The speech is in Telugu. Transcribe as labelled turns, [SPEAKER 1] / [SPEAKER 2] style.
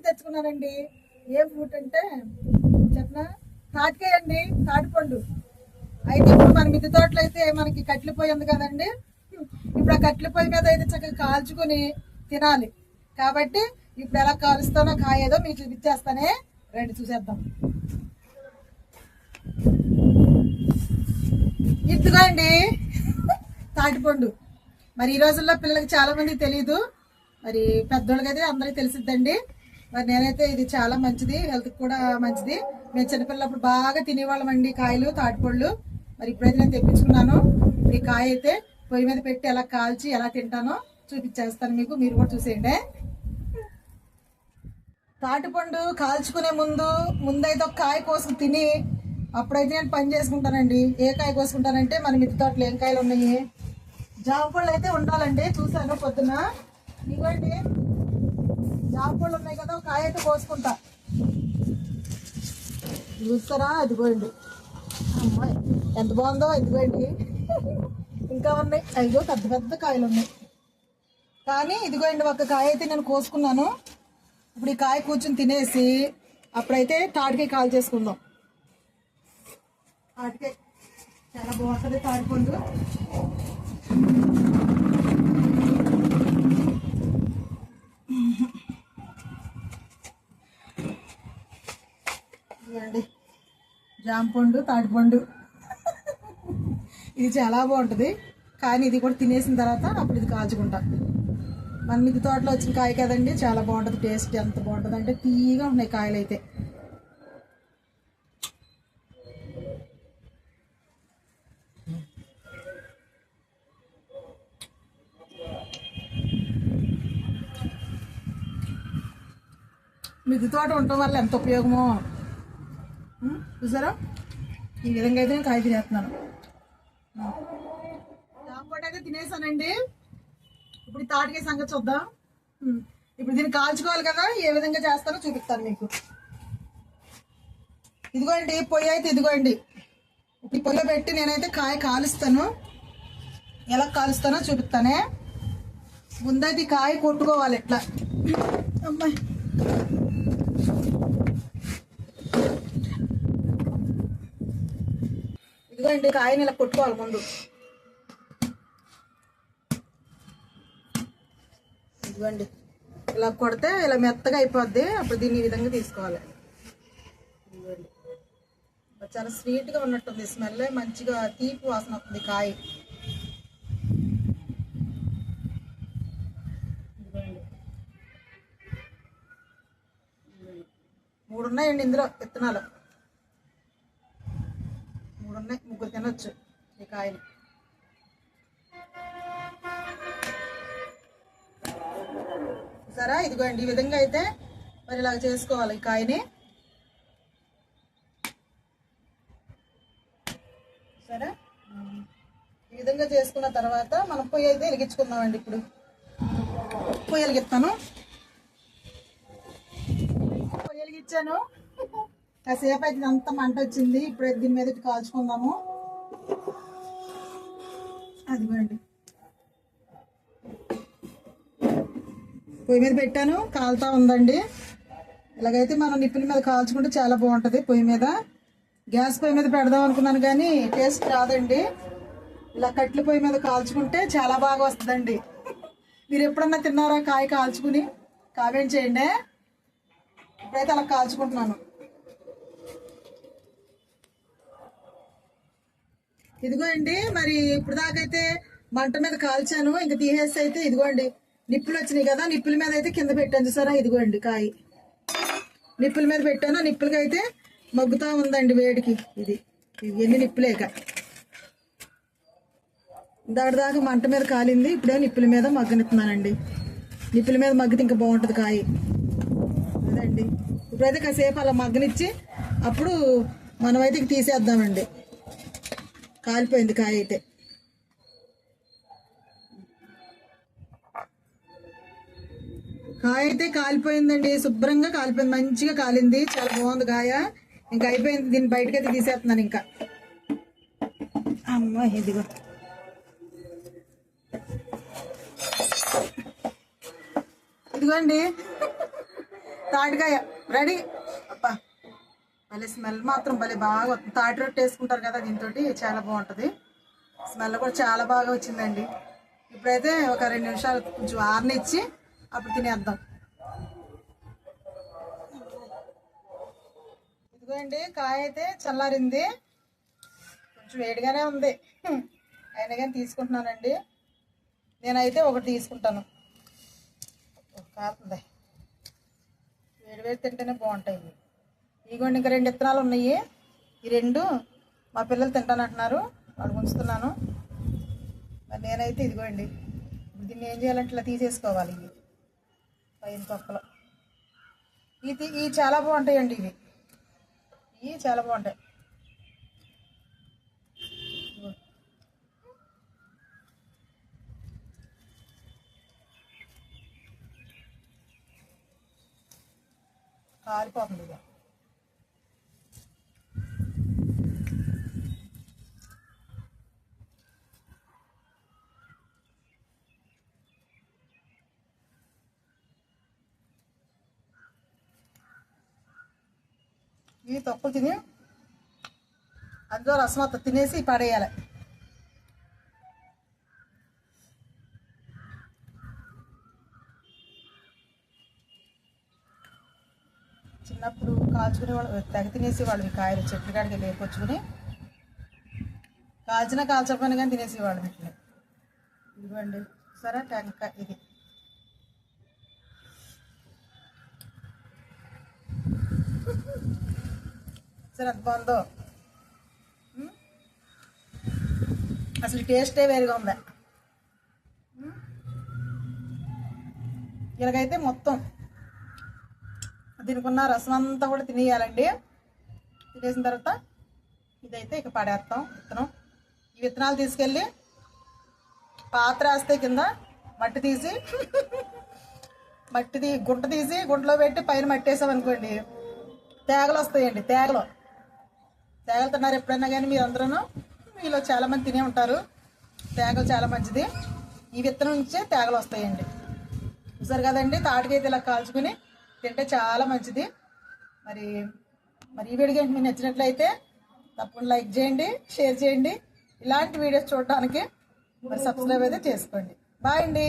[SPEAKER 1] తెచ్చుకున్నానండి. ఏ ఫ్రూట్ అంటే చెప్పనా, తాటికాయ అండి, తాటిపండు. అయితే ఇప్పుడు మన మిద్దె తోటలో అయితే మనకి కట్టెల పొయ్యి ఉంది కదండి. ఇప్పుడు ఆ కట్టెల పొయ్యి మీద అయితే చక్కగా కాల్చుకుని తినాలి. కాబట్టి ఇప్పుడు ఎలా కాలుస్తానో కాయ ఏదో మీకు చూపించేస్తానే, రండి చూసేద్దాం. ఇదిగో అండి తాటిపండు. మరి ఈ రోజుల్లో పిల్లలకి చాలా మందికి తెలియదు, మరి పెద్దోళ్ళకైతే అందరికి తెలిసిద్దండి. మరి నేనైతే ఇది చాలా మంచిది, హెల్త్ కూడా మంచిది. మేము చిన్నపిల్లప్పుడు బాగా తినేవాళ్ళం అండి కాయలు, తాటిపళ్ళు. మరి ఇప్పుడైతే నేను తెప్పించుకున్నాను. ఈ కాయ అయితే పొయ్యి మీద పెట్టి ఎలా కాల్చి ఎలా తింటానో చూపించేస్తాను మీకు, మీరు కూడా చూసేయండి. తాటిపండు కాల్చుకునే ముందైతే ఒక కాయ కోసుకుని తిని అప్పుడైతే నేను పని చేసుకుంటానండి. ఏ కాయ కోసుకుంటానంటే మన మిద్దె తోటలో ఏం కాయలు ఉన్నాయి, జామ పళ్ళు అయితే ఉండాలండి. చూసాను పొద్దున, ఇవ్వండి జామ పళ్ళు ఉన్నాయి కదా, ఒక కాయ అయితే కోసుకుంటా. చూస్తారా, అదిగోండి. అమ్మాయి ఎంత బాగుందో, ఇదిగోండి. ఇంకా ఉన్నాయి, అయ్యో పెద్ద పెద్ద కాయలు ఉన్నాయి. కానీ ఇదిగోండి ఒక కాయ అయితే నేను కోసుకున్నాను. ఇప్పుడు ఈ కాయ కూర్చొని తినేసి అప్పుడైతే తాటికాయ కాల్ చేసుకుందాం. తాటికాయ చాలా బాగుంటుంది, తాటిపండు. ఇవ్వండి జామపండు, తాటిపండు. ఇది చాలా బాగుంటుంది. కానీ ఇది కూడా తినేసిన తర్వాత అప్పుడు ఇది కాల్చుకుంటా. మన మిద్దె తోటలో వచ్చిన కాయ కదండి, చాలా బాగుంటుంది. టేస్ట్ ఎంత బాగుంటుంది అంటే తీయగా ఉన్నాయి కాయలు అయితే. మిద్దె తోట ఉండటం వల్ల ఎంత ఉపయోగమో చూసారా. ఈ విధంగా అయితే నేను కాయ తినేస్తున్నాను. జాంపండు అయితే తినేసానండి. ఇప్పుడు ఈ తాటికాయ సంగతి చూద్దాం. ఇప్పుడు దీన్ని కాల్చుకోవాలి కదా, ఏ విధంగా చేస్తానో చూపిస్తాను మీకు. ఇదిగోండి పొయ్యి అయితే, ఇదిగోండి ఈ పొయ్యిలో పెట్టి నేనైతే కాయ కాలుస్తాను. ఎలా కాలుస్తానో చూపిస్తానే. ముందైతే ఈ కాయ కొట్టుకోవాలి ఇట్లా. అమ్మాయి ఇదిగోండి కాయని ఇలా కొట్టుకోవాలి ముందు. ఇదిగోండి ఇలా కొడితే ఇలా మెత్తగా అయిపోద్ది. అప్పుడు దీన్ని ఈ విధంగా తీసుకోవాలి. ఇదిగోండి చాలా స్వీట్గా ఉన్నట్టుంది, స్మెల్ మంచిగా తీపి వాసన వస్తుంది కాయ. ఇదిగోండి 3 ఉన్నాయండి ఇందులో విత్తనాలు. 3 ఉన్నాయి, 3 తినొచ్చు ఈ కాయని. సరే ఇదిగోండి ఈ విధంగా అయితే మరి ఇలాగ చేసుకోవాలి ఈ కాయని. సరే ఈ విధంగా చేసుకున్న తర్వాత మనం పొయ్యి అయితే వెలిగించుకుందామండి. ఇప్పుడు పొయ్యి వెలిగిస్తాను. పొయ్యి వెలిగించాను, కాసేపు అయితే అంత మంట వచ్చింది. ఇప్పుడు దీని మీద కాల్చుకుందాము. అదిగోండి పొయ్యి మీద పెట్టాను, కాలుతా ఉందండి. ఇలాగైతే మనం నిప్పుల మీద కాల్చుకుంటే చాలా బాగుంటుంది. పొయ్యి మీద గ్యాస్ పొయ్యి మీద పెడదాం అనుకున్నాను కానీ టేస్ట్ రాదండి. ఇలా కట్టెల పొయ్యి మీద కాల్చుకుంటే చాలా బాగా వస్తుందండి. మీరు ఎప్పుడన్నా తిన్నారా కాయ కాల్చుకుని? కామెంట్ చేయండి. ఇప్పుడైతే అలా కాల్చుకుంటున్నాను. ఇదిగోండి మరి ఇప్పుడు దాకైతే మంట మీద కాల్చాను, ఇంక తీసేసి అయితే ఇదిగోండి నిప్పులు వచ్చినాయి కదా, నిప్పుల మీద అయితే కింద పెట్టాను. చూసారా, ఇదిగోండి కాయ నిప్పుల మీద పెట్టాను. నిప్పులకి అయితే మగ్గుతా ఉందండి వేడికి. ఇది ఎన్ని నిప్పులేక దాకా మంట మీద కాలింది. ఇప్పుడే నిప్పుల మీద మగ్గనిస్తున్నానండి. నిప్పుల మీద మగ్గితే ఇంకా బాగుంటుంది కాయ. అదండి ఇప్పుడైతే కాసేపు అలా మగ్గనిచ్చి అప్పుడు మనమైతే తీసేద్దామండి. కాలిపోయింది కాయ అయితే. కాయ అయితే కాలిపోయిందండి, శుభ్రంగా కాలిపోయింది, మంచిగా కాలింది, చాలా బాగుంది కాయ. ఇంకా అయిపోయింది, దీన్ని బయటకైతే తీసేస్తున్నాను. ఇంకా అమ్మ ఇదిగో ఇదిగోండి తాటికాయ రెడీ. అబ్బా భలే స్మెల్ మాత్రం భలే బాగా వస్తుంది. తాటి రొట్టె వేసుకుంటారు కదా దీంతో, చాలా బాగుంటుంది. స్మెల్ కూడా చాలా బాగా వచ్చిందండి. ఇప్పుడైతే ఒక 2 నిమిషాలు కొంచెం ఆరనిచ్చి అప్పుడు తినేద్దాం. ఇదిగోండి కాయ అయితే చల్లారింది, కొంచెం వేడిగానే ఉంది, అయినా కానీ తీసుకుంటున్నానండి. నేనైతే ఒకటి తీసుకుంటాను. కాస్తుంది, వేడి వేడి తింటేనే బాగుంటాయి. ఇదిగోండి ఇంకా 2 విత్తనాలు ఉన్నాయి. ఈ 2 మా పిల్లలు తింటానంటున్నారు, వాళ్ళు ఉంచుతున్నాను. మరి నేనైతే ఇదిగోండి దీన్ని ఏం చేయాలంటే ఇలా తీసేసుకోవాలి. ఇవి పైన తొక్కలు ఇవి చాలా బాగుంటాయండి. ఇవి చాలా బాగుంటాయి. కాలిపోతుంది ఇక. ఈ తొక్కలు తిని అందులో రసం అంతా తినేసి పడేయాలి. చిన్నప్పుడు కాల్చుకునే వాళ్ళు తెగ తినేసేవాళ్ళు. ఈ కాయలు చెట్ల కాడికి లేకొచ్చుకుని కాల్చినా కాల్చకపోయినా కానీ తినేసేవాళ్ళు వీటిని. ఇదిగోండి సరే టెంకాయ ఇది. సరే ఎంత బాగుందో అసలు, టేస్టే వేరుగా ఉందా. ఇలాగైతే మొత్తం దీనికి ఉన్న రసం అంతా కూడా తినేయాలండి. తినేసిన తర్వాత ఇదైతే ఇక పడేస్తాం విత్తనం. ఈ విత్తనాలు తీసుకెళ్ళి పాత్ర వేస్తే కింద గుంట తీసి గుంటలో పెట్టి పైన మట్టి వేసామనుకోండి, తేగలు వస్తాయండి. తేగలు తిన్నారు ఎప్పుడైనా కానీ మీరు అందరూ, మీలో చాలామంది తినే ఉంటారు. తేగలు చాలా మంచిది. ఈ విత్తనం నుంచే తేగలు వస్తాయండి. చూసారు కదండి, తాటికైతే ఇలా కాల్చుకుని తింటే చాలా మంచిది. మరి ఈ వీడియో మీకు నచ్చినట్లయితే తప్పకుండా లైక్ చేయండి, షేర్ చేయండి. ఇలాంటి వీడియోస్ చూడడానికి మరి సబ్స్క్రైబ్ అయితే చేసుకోండి. బాయ్ అండి.